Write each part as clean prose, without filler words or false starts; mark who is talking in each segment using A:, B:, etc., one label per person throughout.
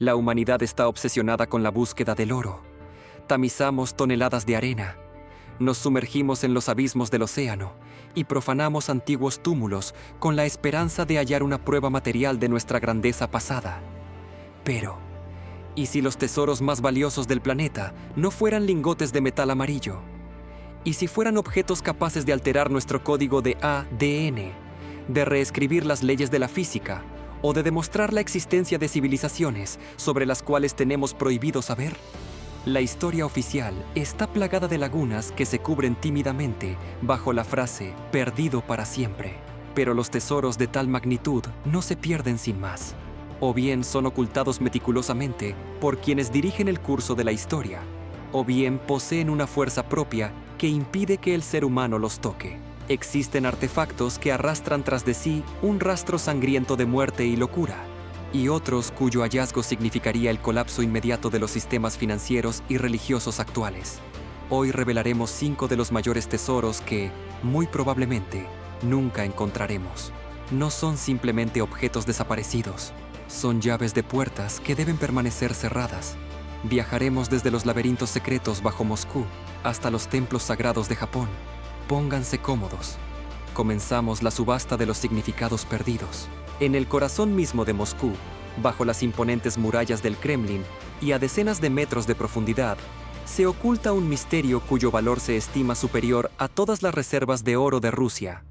A: La humanidad está obsesionada con la búsqueda del oro. Tamizamos toneladas de arena. Nos sumergimos en los abismos del océano y profanamos antiguos túmulos con la esperanza de hallar una prueba material de nuestra grandeza pasada. Pero, ¿y si los tesoros más valiosos del planeta no fueran lingotes de metal amarillo? ¿Y si fueran objetos capaces de alterar nuestro código de ADN, de reescribir las leyes de la física o de demostrar la existencia de civilizaciones sobre las cuales tenemos prohibido saber? La historia oficial está plagada de lagunas que se cubren tímidamente bajo la frase «perdido para siempre». Pero los tesoros de tal magnitud no se pierden sin más. O bien son ocultados meticulosamente por quienes dirigen el curso de la historia, o bien poseen una fuerza propia que impide que el ser humano los toque. Existen artefactos que arrastran tras de sí un rastro sangriento de muerte y locura, y otros cuyo hallazgo significaría el colapso inmediato de los sistemas financieros y religiosos actuales. Hoy revelaremos 5 de los mayores tesoros que, muy probablemente, nunca encontraremos. No son simplemente objetos desaparecidos, son llaves de puertas que deben permanecer cerradas. Viajaremos desde los laberintos secretos bajo Moscú hasta los templos sagrados de Japón. Pónganse cómodos. Comenzamos la subasta de los significados perdidos. En el corazón mismo de Moscú, bajo las imponentes murallas del Kremlin y a decenas de metros de profundidad, se oculta un misterio cuyo valor se estima superior a todas las reservas de oro de Rusia: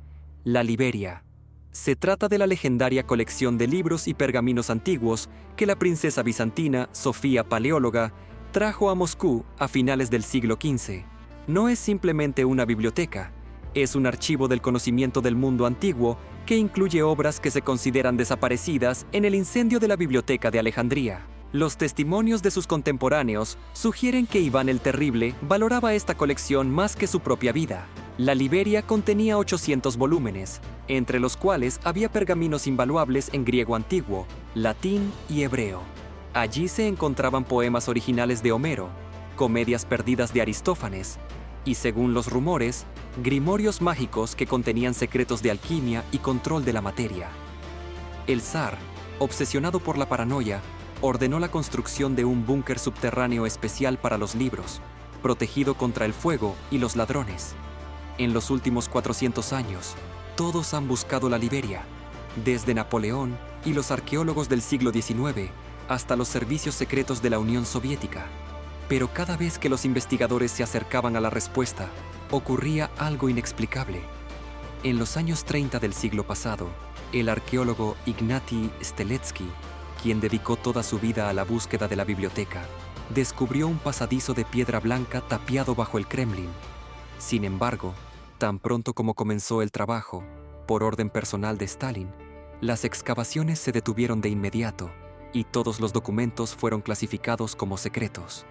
A: la Liberia. Se trata de la legendaria colección de libros y pergaminos antiguos que la princesa bizantina Sofía Paleóloga trajo a Moscú a finales del siglo XV. No es simplemente una biblioteca, es un archivo del conocimiento del mundo antiguo que incluye obras que se consideran desaparecidas en el incendio de la Biblioteca de Alejandría. Los testimonios de sus contemporáneos sugieren que Iván el Terrible valoraba esta colección más que su propia vida. La Liberia contenía 800 volúmenes, entre los cuales había pergaminos invaluables en griego antiguo, latín y hebreo. Allí se encontraban poemas originales de Homero, comedias perdidas de Aristófanes, y según los rumores, grimorios mágicos que contenían secretos de alquimia y control de la materia. El zar, obsesionado por la paranoia, ordenó la construcción de un búnker subterráneo especial para los libros, protegido contra el fuego y los ladrones. En los últimos 400 años, todos han buscado la Liberia, desde Napoleón y los arqueólogos del siglo XIX hasta los servicios secretos de la Unión Soviética. Pero cada vez que los investigadores se acercaban a la respuesta, ocurría algo inexplicable. En los años 30 del siglo pasado, el arqueólogo Ignati Steletsky, quien dedicó toda su vida a la búsqueda de la biblioteca, descubrió un pasadizo de piedra blanca tapiado bajo el Kremlin. Sin embargo, tan pronto como comenzó el trabajo, por orden personal de Stalin, las excavaciones se detuvieron de inmediato y todos los documentos fueron clasificados como secretos.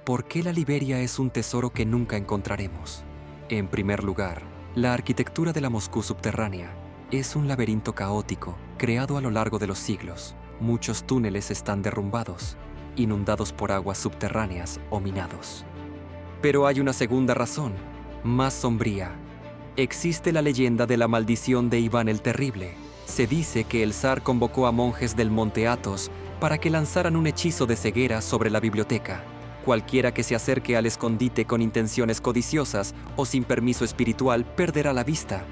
A: ¿Por qué la Liberia es un tesoro que nunca encontraremos? En primer lugar, la arquitectura de la Moscú subterránea es un laberinto caótico creado a lo largo de los siglos. Muchos túneles están derrumbados, inundados por aguas subterráneas o minados. Pero hay una segunda razón, más sombría. Existe la leyenda de la maldición de Iván el Terrible. Se dice que el zar convocó a monjes del monte Athos para que lanzaran un hechizo de ceguera sobre la biblioteca. Cualquiera que se acerque al escondite con intenciones codiciosas o sin permiso espiritual perderá la vista,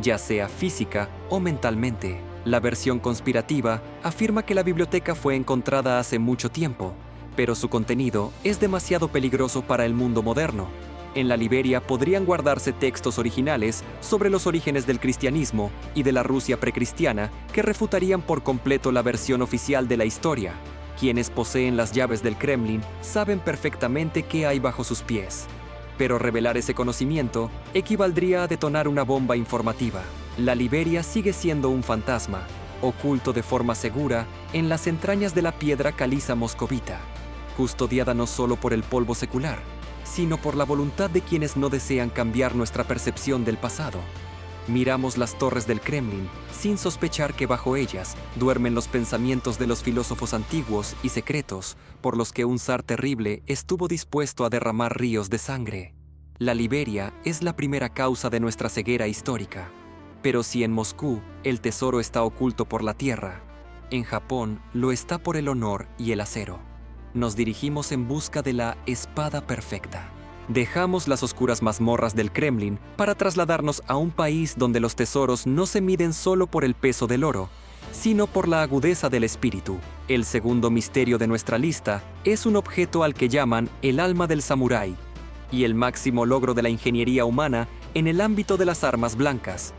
A: ya sea física o mentalmente. La versión conspirativa afirma que la biblioteca fue encontrada hace mucho tiempo, pero su contenido es demasiado peligroso para el mundo moderno. En la Liberia podrían guardarse textos originales sobre los orígenes del cristianismo y de la Rusia precristiana que refutarían por completo la versión oficial de la historia. Quienes poseen las llaves del Kremlin saben perfectamente qué hay bajo sus pies. Pero revelar ese conocimiento equivaldría a detonar una bomba informativa. La Liberia sigue siendo un fantasma, oculto de forma segura en las entrañas de la piedra caliza moscovita, custodiada no solo por el polvo secular, sino por la voluntad de quienes no desean cambiar nuestra percepción del pasado. Miramos las torres del Kremlin sin sospechar que bajo ellas duermen los pensamientos de los filósofos antiguos y secretos por los que un zar terrible estuvo dispuesto a derramar ríos de sangre. La Liberia es la primera causa de nuestra ceguera histórica. Pero si en Moscú el tesoro está oculto por la tierra, En Japón lo está por el honor y el acero. Nos dirigimos en busca de la espada perfecta. Dejamos las oscuras mazmorras del Kremlin para trasladarnos a un país donde los tesoros no se miden solo por el peso del oro, sino por la agudeza del espíritu. El segundo misterio de nuestra lista es un objeto al que llaman el alma del samurái, y el máximo logro de la ingeniería humana en el ámbito de las armas blancas.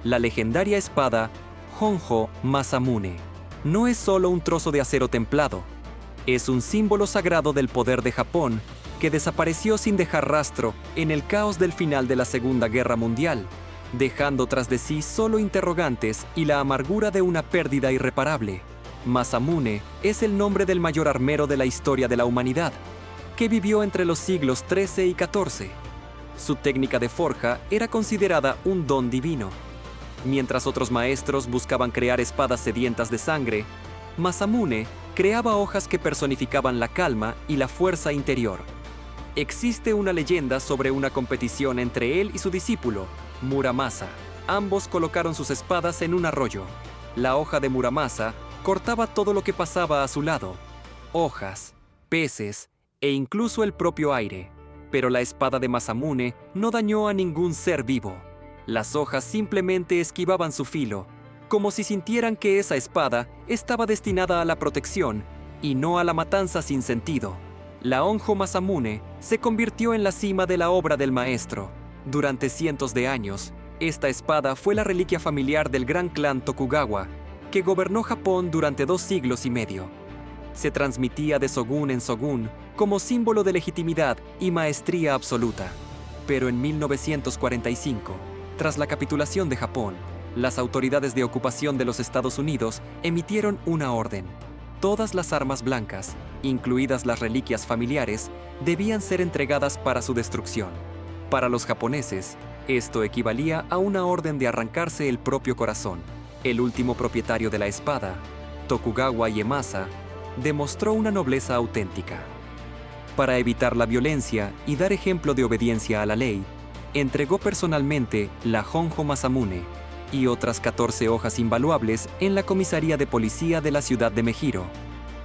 A: La legendaria espada Honjo Masamune no es solo un trozo de acero templado, es un símbolo sagrado del poder de Japón que desapareció sin dejar rastro en el caos del final de la Segunda Guerra Mundial, dejando tras de sí solo interrogantes y la amargura de una pérdida irreparable. Masamune es el nombre del mayor armero de la historia de la humanidad, que vivió entre los siglos XIII y XIV. Su técnica de forja era considerada un don divino. Mientras otros maestros buscaban crear espadas sedientas de sangre, Masamune creaba hojas que personificaban la calma y la fuerza interior. Existe una leyenda sobre una competición entre él y su discípulo, Muramasa. Ambos colocaron sus espadas en un arroyo. La hoja de Muramasa cortaba todo lo que pasaba a su lado: hojas, peces e incluso el propio aire. Pero la espada de Masamune no dañó a ningún ser vivo. Las hojas simplemente esquivaban su filo, como si sintieran que esa espada estaba destinada a la protección y no a la matanza sin sentido. La Honjo Masamune se convirtió en la cima de la obra del maestro. Durante cientos de años, esta espada fue la reliquia familiar del gran clan Tokugawa, que gobernó Japón durante 2 siglos y medio. Se transmitía de shogun en shogun como símbolo de legitimidad y maestría absoluta. Pero en 1945, tras la capitulación de Japón, las autoridades de ocupación de los Estados Unidos emitieron una orden. Todas las armas blancas, incluidas las reliquias familiares, debían ser entregadas para su destrucción. Para los japoneses, esto equivalía a una orden de arrancarse el propio corazón. El último propietario de la espada, Tokugawa Ieyasu, demostró una nobleza auténtica. Para evitar la violencia y dar ejemplo de obediencia a la ley, entregó personalmente la Honjo Masamune y otras 14 hojas invaluables en la comisaría de policía de la ciudad de Mejiro.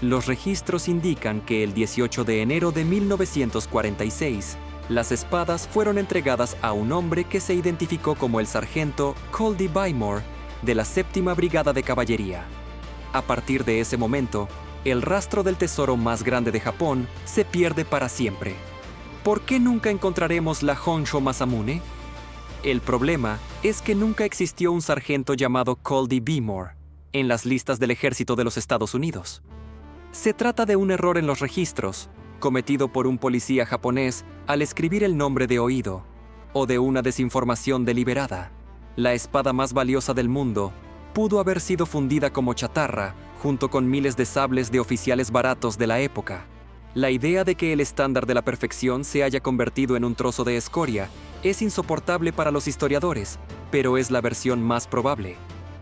A: Los registros indican que el 18 de enero de 1946, las espadas fueron entregadas a un hombre que se identificó como el sargento Coldy Bymore de la 7ª Brigada de Caballería. A partir de ese momento, el rastro del tesoro más grande de Japón se pierde para siempre. ¿Por qué nunca encontraremos la Honjo Masamune? El problema es que nunca existió un sargento llamado Coldy Bymore en las listas del ejército de los Estados Unidos. Se trata de un error en los registros, cometido por un policía japonés al escribir el nombre de oído, o de una desinformación deliberada. La espada más valiosa del mundo pudo haber sido fundida como chatarra junto con miles de sables de oficiales baratos de la época. La idea de que el estándar de la perfección se haya convertido en un trozo de escoria es insoportable para los historiadores, pero es la versión más probable.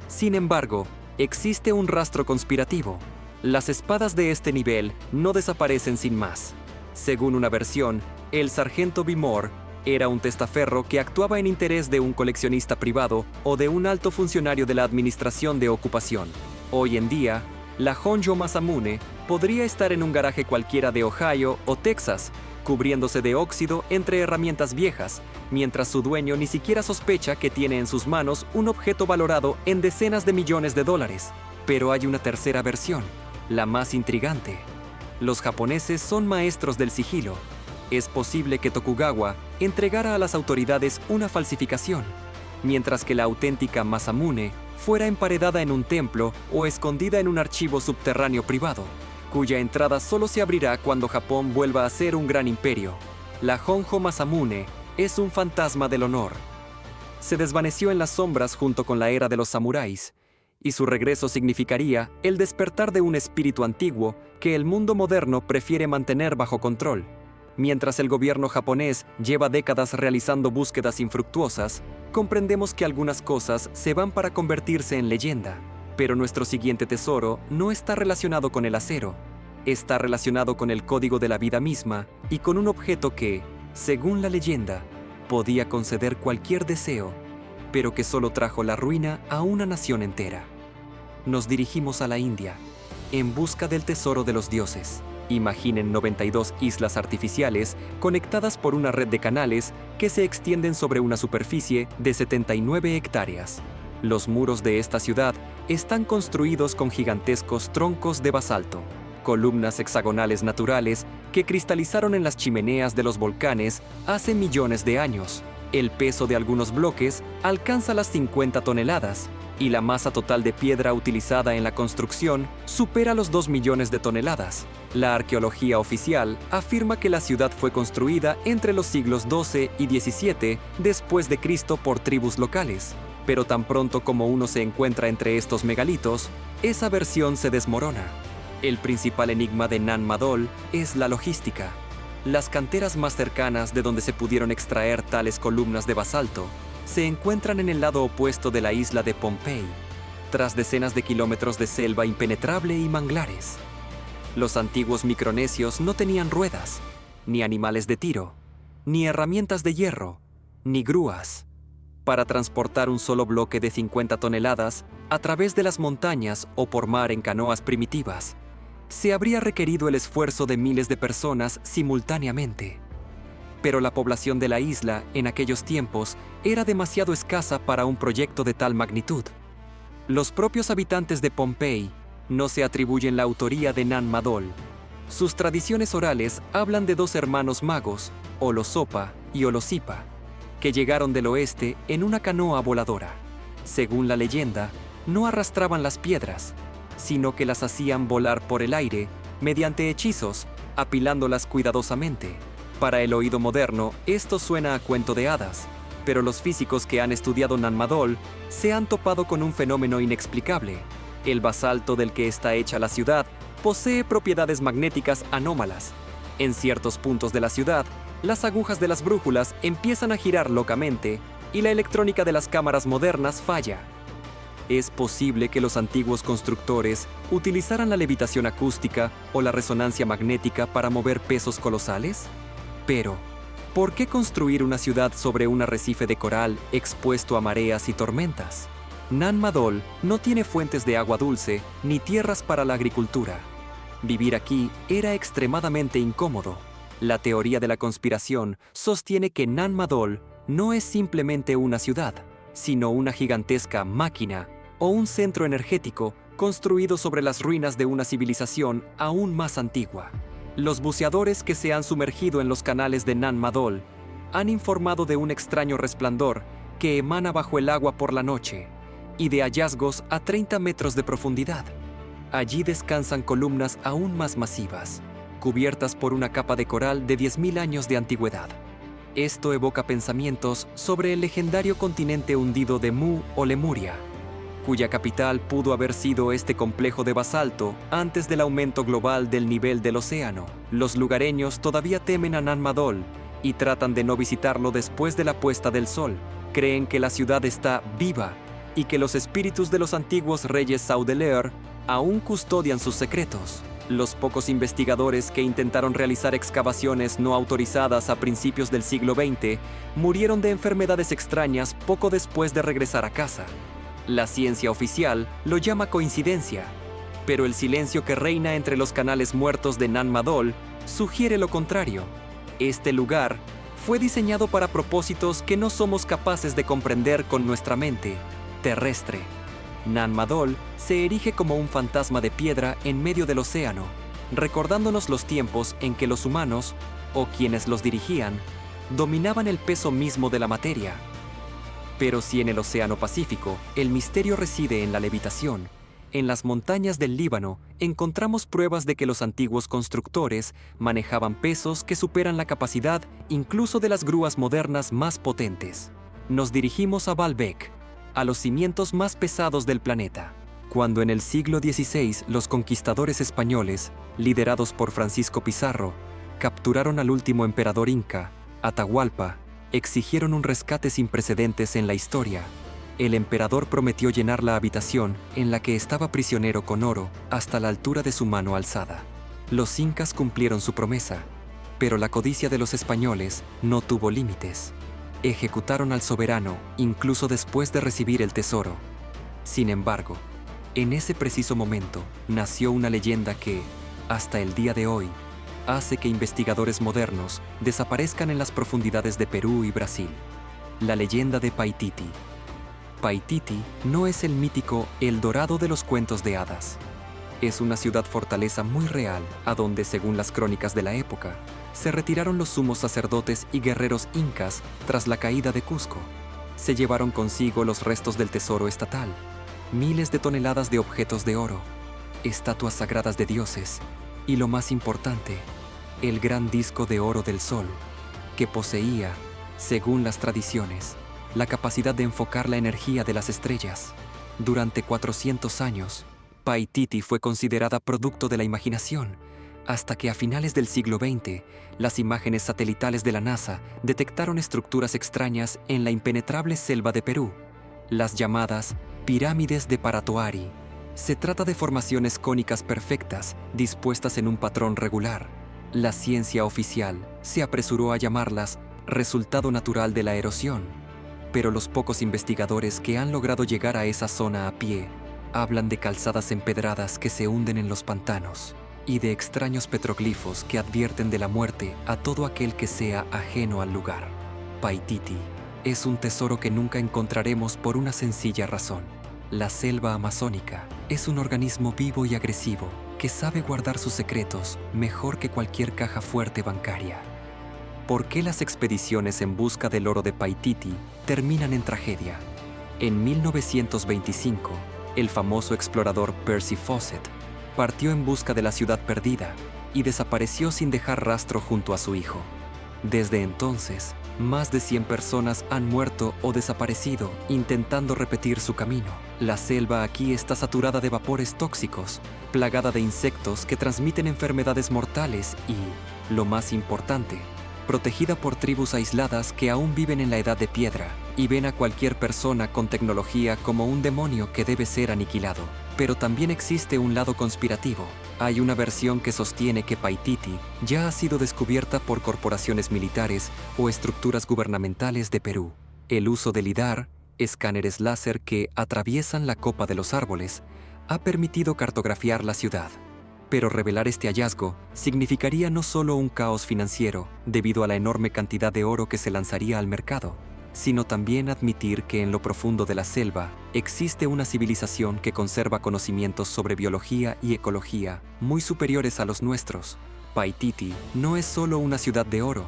A: Sin embargo, existe un rastro conspirativo. Las espadas de este nivel no desaparecen sin más. Según una versión, el sargento Bymore era un testaferro que actuaba en interés de un coleccionista privado o de un alto funcionario de la administración de ocupación. Hoy en día, la Honjo Masamune podría estar en un garaje cualquiera de Ohio o Texas, cubriéndose de óxido entre herramientas viejas, mientras su dueño ni siquiera sospecha que tiene en sus manos un objeto valorado en decenas de millones de dólares. Pero hay una tercera versión, la más intrigante. Los japoneses son maestros del sigilo. Es posible que Tokugawa entregara a las autoridades una falsificación, mientras que la auténtica Masamune fuera emparedada en un templo o escondida en un archivo subterráneo privado, cuya entrada solo se abrirá cuando Japón vuelva a ser un gran imperio. La Honjo Masamune es un fantasma del honor. Se desvaneció en las sombras junto con la era de los samuráis, y su regreso significaría el despertar de un espíritu antiguo que el mundo moderno prefiere mantener bajo control. Mientras el gobierno japonés lleva décadas realizando búsquedas infructuosas, comprendemos que algunas cosas se van para convertirse en leyenda. Pero nuestro siguiente tesoro no está relacionado con el acero. Está relacionado con el código de la vida misma y con un objeto que, según la leyenda, podía conceder cualquier deseo, pero que solo trajo la ruina a una nación entera. nos dirigimos a la India, en busca del tesoro de los dioses. Imaginen 92 islas artificiales conectadas por una red de canales que se extienden sobre una superficie de 79 hectáreas. Los muros de esta ciudad están construidos con gigantescos troncos de basalto, columnas hexagonales naturales que cristalizaron en las chimeneas de los volcanes hace millones de años. El peso de algunos bloques alcanza las 50 toneladas y la masa total de piedra utilizada en la construcción supera los 2 millones de toneladas. La arqueología oficial afirma que la ciudad fue construida entre los siglos XII y XVII después de Cristo por tribus locales, pero tan pronto como uno se encuentra entre estos megalitos, esa versión se desmorona. El principal enigma de Nan Madol es la logística. Las canteras más cercanas de donde se pudieron extraer tales columnas de basalto se encuentran en el lado opuesto de la isla de Pohnpei, tras decenas de kilómetros de selva impenetrable y manglares. Los antiguos micronesios no tenían ruedas, ni animales de tiro, ni herramientas de hierro, ni grúas. Para transportar un solo bloque de 50 toneladas a través de las montañas o por mar en canoas primitivas, se habría requerido el esfuerzo de miles de personas simultáneamente. Pero la población de la isla en aquellos tiempos era demasiado escasa para un proyecto de tal magnitud. Los propios habitantes de Pohnpei no se atribuyen la autoría de Nan Madol. Sus tradiciones orales hablan de dos hermanos magos, Olosopa y Olosipa, que llegaron del oeste en una canoa voladora. Según la leyenda, no arrastraban las piedras, sino que las hacían volar por el aire mediante hechizos, apilándolas cuidadosamente. Para el oído moderno, esto suena a cuento de hadas, pero los físicos que han estudiado Nan Madol se han topado con un fenómeno inexplicable. El basalto del que está hecha la ciudad posee propiedades magnéticas anómalas. En ciertos puntos de la ciudad, las agujas de las brújulas empiezan a girar locamente y la electrónica de las cámaras modernas falla. ¿Es posible que los antiguos constructores utilizaran la levitación acústica o la resonancia magnética para mover pesos colosales? Pero, ¿por qué construir una ciudad sobre un arrecife de coral expuesto a mareas y tormentas? Nan Madol no tiene fuentes de agua dulce ni tierras para la agricultura. Vivir aquí era extremadamente incómodo. La teoría de la conspiración sostiene que Nan Madol no es simplemente una ciudad, sino una gigantesca máquina o un centro energético construido sobre las ruinas de una civilización aún más antigua. Los buceadores que se han sumergido en los canales de Nan Madol han informado de un extraño resplandor que emana bajo el agua por la noche y de hallazgos a 30 metros de profundidad. Allí descansan columnas aún más masivas, cubiertas por una capa de coral de 10.000 años de antigüedad. Esto evoca pensamientos sobre el legendario continente hundido de Mu o Lemuria, cuya capital pudo haber sido este complejo de basalto antes del aumento global del nivel del océano. Los lugareños todavía temen a Nan Madol y tratan de no visitarlo después de la puesta del sol. Creen que la ciudad está viva y que los espíritus de los antiguos reyes Saudeleer aún custodian sus secretos. Los pocos investigadores que intentaron realizar excavaciones no autorizadas a principios del siglo XX murieron de enfermedades extrañas poco después de regresar a casa. La ciencia oficial lo llama coincidencia, pero el silencio que reina entre los canales muertos de Nan Madol sugiere lo contrario. Este lugar fue diseñado para propósitos que no somos capaces de comprender con nuestra mente terrestre. Nan Madol se erige como un fantasma de piedra en medio del océano, recordándonos los tiempos en que los humanos, o quienes los dirigían, dominaban el peso mismo de la materia. Pero si en el Océano Pacífico el misterio reside en la levitación, en las montañas del Líbano encontramos pruebas de que los antiguos constructores manejaban pesos que superan la capacidad incluso de las grúas modernas más potentes. Nos dirigimos a Baalbek, a los cimientos más pesados del planeta. Cuando en el siglo XVI los conquistadores españoles, liderados por Francisco Pizarro, capturaron al último emperador inca, Atahualpa, exigieron un rescate sin precedentes en la historia. El emperador prometió llenar la habitación en la que estaba prisionero con oro hasta la altura de su mano alzada. Los incas cumplieron su promesa, pero la codicia de los españoles no tuvo límites. Ejecutaron al soberano incluso después de recibir el tesoro. Sin embargo, En ese preciso momento nació una leyenda que, hasta el día de hoy, hace que investigadores modernos desaparezcan en las profundidades de Perú y Brasil. La leyenda de Paititi. Paititi no es el mítico El Dorado de los cuentos de hadas. Es una ciudad-fortaleza muy real, a donde, según las crónicas de la época, se retiraron los sumos sacerdotes y guerreros incas tras la caída de Cusco. Se llevaron consigo los restos del tesoro estatal, miles de toneladas de objetos de oro, estatuas sagradas de dioses y, lo más importante, el gran disco de oro del sol, que poseía, según las tradiciones, la capacidad de enfocar la energía de las estrellas. Durante 400 años, Paititi fue considerada producto de la imaginación, hasta que a finales del siglo XX, las imágenes satelitales de la NASA detectaron estructuras extrañas en la impenetrable selva de Perú, las llamadas pirámides de Paratoari. Se trata de formaciones cónicas perfectas, dispuestas en un patrón regular. La ciencia oficial se apresuró a llamarlas resultado natural de la erosión, pero los pocos investigadores que han logrado llegar a esa zona a pie hablan de calzadas empedradas que se hunden en los pantanos y de extraños petroglifos que advierten de la muerte a todo aquel que sea ajeno al lugar. Paititi es un tesoro que nunca encontraremos por una sencilla razón. La selva amazónica es un organismo vivo y agresivo que sabe guardar sus secretos mejor que cualquier caja fuerte bancaria. ¿Por qué las expediciones en busca del oro de Paititi terminan en tragedia? En 1925, el famoso explorador Percy Fawcett partió en busca de la ciudad perdida y desapareció sin dejar rastro junto a su hijo. Desde entonces, más de 100 personas han muerto o desaparecido intentando repetir su camino. La selva aquí está saturada de vapores tóxicos, plagada de insectos que transmiten enfermedades mortales y, lo más importante, protegida por tribus aisladas que aún viven en la edad de piedra y ven a cualquier persona con tecnología como un demonio que debe ser aniquilado. Pero también existe un lado conspirativo. Hay una versión que sostiene que Paititi ya ha sido descubierta por corporaciones militares o estructuras gubernamentales de Perú. El uso de LIDAR, escáneres láser que atraviesan la copa de los árboles, ha permitido cartografiar la ciudad. Pero revelar este hallazgo significaría no solo un caos financiero, debido a la enorme cantidad de oro que se lanzaría al mercado, sino también admitir que en lo profundo de la selva existe una civilización que conserva conocimientos sobre biología y ecología muy superiores a los nuestros. Paititi no es solo una ciudad de oro,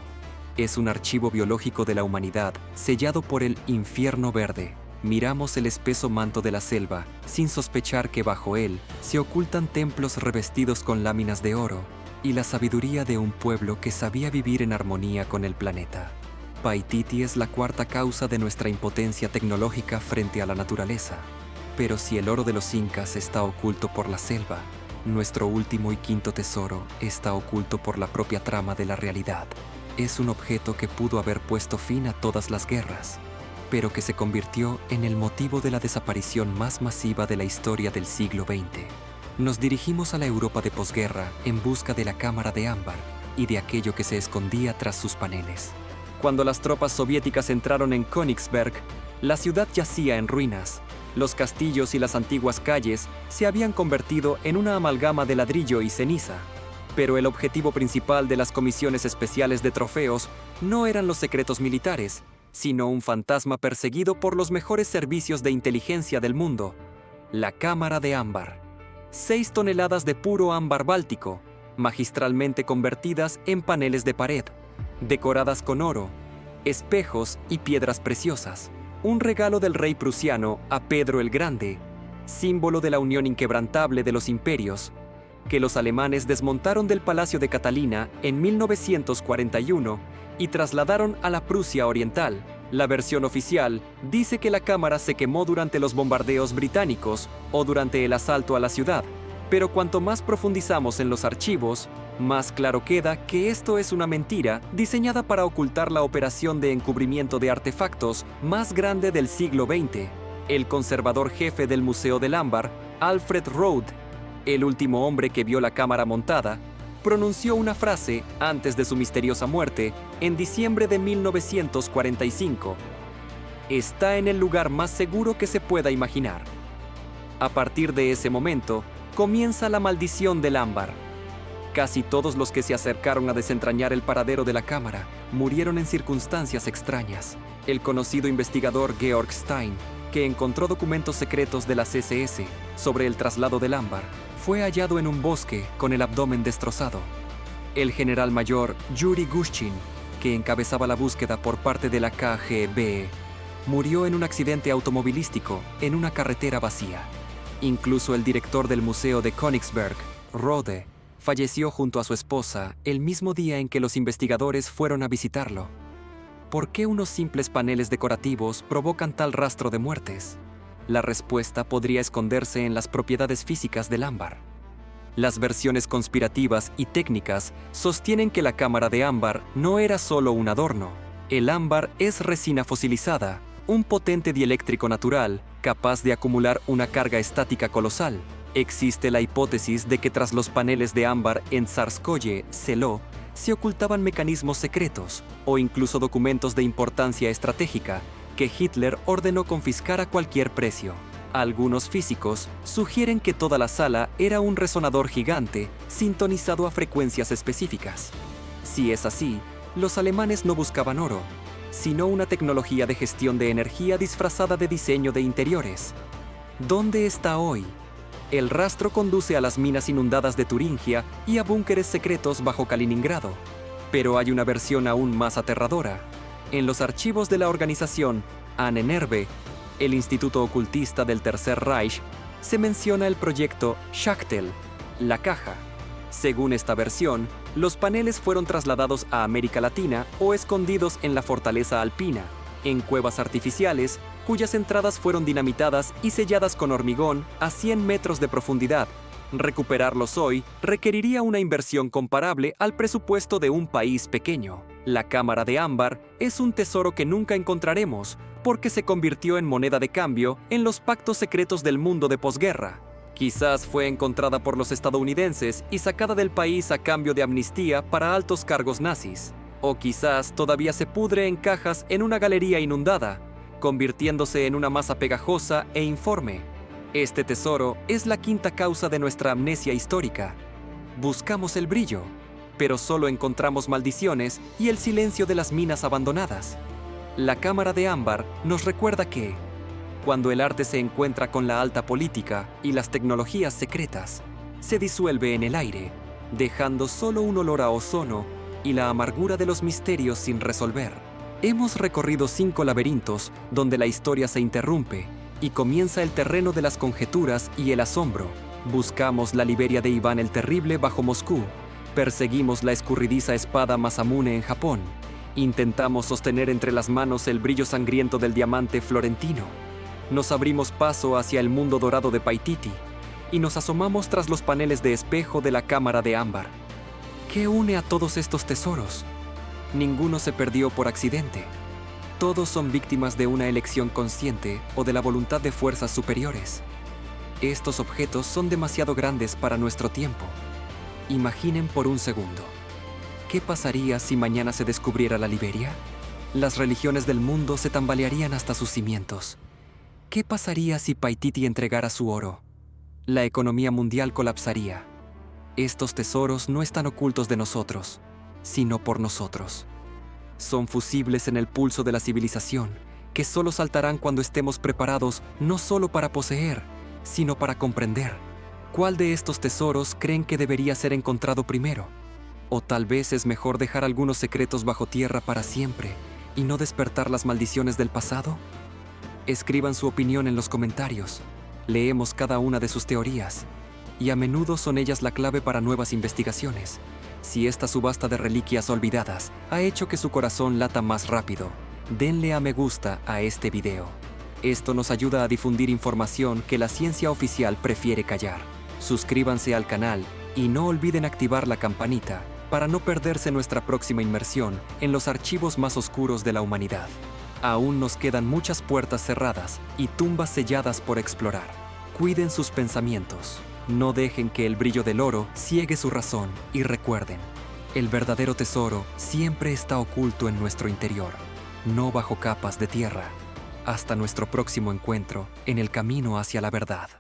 A: es un archivo biológico de la humanidad sellado por el infierno verde. Miramos el espeso manto de la selva, sin sospechar que bajo él se ocultan templos revestidos con láminas de oro y la sabiduría de un pueblo que sabía vivir en armonía con el planeta. Paititi es la cuarta causa de nuestra impotencia tecnológica frente a la naturaleza. Pero si el oro de los incas está oculto por la selva, nuestro último y quinto tesoro está oculto por la propia trama de la realidad. Es un objeto que pudo haber puesto fin a todas las guerras, pero que se convirtió en el motivo de la desaparición más masiva de la historia del siglo XX. Nos dirigimos a la Europa de posguerra en busca de la cámara de ámbar y de aquello que se escondía tras sus paneles. Cuando las tropas soviéticas entraron en Königsberg, la ciudad yacía en ruinas. Los castillos y las antiguas calles se habían convertido en una amalgama de ladrillo y ceniza. Pero el objetivo principal de las comisiones especiales de trofeos no eran los secretos militares, sino un fantasma perseguido por los mejores servicios de inteligencia del mundo: la cámara de ámbar. 6 toneladas de puro ámbar báltico, magistralmente convertidas en paneles de pared, decoradas con oro, espejos y piedras preciosas. Un regalo del rey prusiano a Pedro el Grande, símbolo de la unión inquebrantable de los imperios, que los alemanes desmontaron del Palacio de Catalina en 1941 y trasladaron a la Prusia Oriental. La versión oficial dice que la cámara se quemó durante los bombardeos británicos o durante el asalto a la ciudad, pero cuanto más profundizamos en los archivos, más claro queda que esto es una mentira diseñada para ocultar la operación de encubrimiento de artefactos más grande del siglo XX. El conservador jefe del Museo del Ámbar, Alfred Roth, el último hombre que vio la cámara montada, pronunció una frase antes de su misteriosa muerte en diciembre de 1945. Está en el lugar más seguro que se pueda imaginar. A partir de ese momento, comienza la maldición del ámbar. Casi todos los que se acercaron a desentrañar el paradero de la cámara murieron en circunstancias extrañas. El conocido investigador Georg Stein, que encontró documentos secretos de las SS sobre el traslado del ámbar, fue hallado en un bosque con el abdomen destrozado. El general mayor Yuri Gushchin, que encabezaba la búsqueda por parte de la KGB, murió en un accidente automovilístico en una carretera vacía. Incluso el director del Museo de Königsberg, Rode, falleció junto a su esposa el mismo día en que los investigadores fueron a visitarlo. ¿Por qué unos simples paneles decorativos provocan tal rastro de muertes? La respuesta podría esconderse en las propiedades físicas del ámbar. Las versiones conspirativas y técnicas sostienen que la cámara de ámbar no era solo un adorno. El ámbar es resina fosilizada, un potente dieléctrico natural capaz de acumular una carga estática colosal. Existe la hipótesis de que tras los paneles de ámbar en Tsarskoye Seló se ocultaban mecanismos secretos o incluso documentos de importancia estratégica que Hitler ordenó confiscar a cualquier precio. Algunos físicos sugieren que toda la sala era un resonador gigante sintonizado a frecuencias específicas. Si es así, los alemanes no buscaban oro, sino una tecnología de gestión de energía disfrazada de diseño de interiores. ¿Dónde está hoy? El rastro conduce a las minas inundadas de Turingia y a búnkeres secretos bajo Kaliningrado. Pero hay una versión aún más aterradora. En los archivos de la organización Ahnenerbe, el instituto ocultista del Tercer Reich, se menciona el proyecto Schachtel, la caja. Según esta versión, los paneles fueron trasladados a América Latina o escondidos en la fortaleza alpina, en cuevas artificiales, cuyas entradas fueron dinamitadas y selladas con hormigón a 100 metros de profundidad. Recuperarlos hoy requeriría una inversión comparable al presupuesto de un país pequeño. La cámara de ámbar es un tesoro que nunca encontraremos porque se convirtió en moneda de cambio en los pactos secretos del mundo de posguerra. Quizás fue encontrada por los estadounidenses y sacada del país a cambio de amnistía para altos cargos nazis. O quizás todavía se pudre en cajas en una galería inundada, convirtiéndose en una masa pegajosa e informe. Este tesoro es la quinta causa de nuestra amnesia histórica. Buscamos el brillo, pero solo encontramos maldiciones y el silencio de las minas abandonadas. La cámara de ámbar nos recuerda que, cuando el arte se encuentra con la alta política y las tecnologías secretas, se disuelve en el aire, dejando solo un olor a ozono y la amargura de los misterios sin resolver. Hemos recorrido 5 laberintos donde la historia se interrumpe y comienza el terreno de las conjeturas y el asombro. Buscamos la Liberia de Iván el Terrible bajo Moscú, perseguimos la escurridiza espada Masamune en Japón, intentamos sostener entre las manos el brillo sangriento del diamante florentino, nos abrimos paso hacia el mundo dorado de Paititi y nos asomamos tras los paneles de espejo de la cámara de ámbar. ¿Qué une a todos estos tesoros? Ninguno se perdió por accidente. Todos son víctimas de una elección consciente o de la voluntad de fuerzas superiores. Estos objetos son demasiado grandes para nuestro tiempo. Imaginen por un segundo. ¿Qué pasaría si mañana se descubriera la Liberia? Las religiones del mundo se tambalearían hasta sus cimientos. ¿Qué pasaría si Paititi entregara su oro? La economía mundial colapsaría. Estos tesoros no están ocultos de nosotros, sino por nosotros. Son fusibles en el pulso de la civilización, que solo saltarán cuando estemos preparados no solo para poseer, sino para comprender. ¿Cuál de estos tesoros creen que debería ser encontrado primero? ¿O tal vez es mejor dejar algunos secretos bajo tierra para siempre y no despertar las maldiciones del pasado? Escriban su opinión en los comentarios. Leemos cada una de sus teorías, y a menudo son ellas la clave para nuevas investigaciones. Si esta subasta de reliquias olvidadas ha hecho que su corazón lata más rápido, denle a me gusta a este video. Esto nos ayuda a difundir información que la ciencia oficial prefiere callar. Suscríbanse al canal y no olviden activar la campanita para no perderse nuestra próxima inmersión en los archivos más oscuros de la humanidad. Aún nos quedan muchas puertas cerradas y tumbas selladas por explorar. Cuiden sus pensamientos. No dejen que el brillo del oro ciegue su razón y recuerden, el verdadero tesoro siempre está oculto en nuestro interior, no bajo capas de tierra. Hasta nuestro próximo encuentro en el camino hacia la verdad.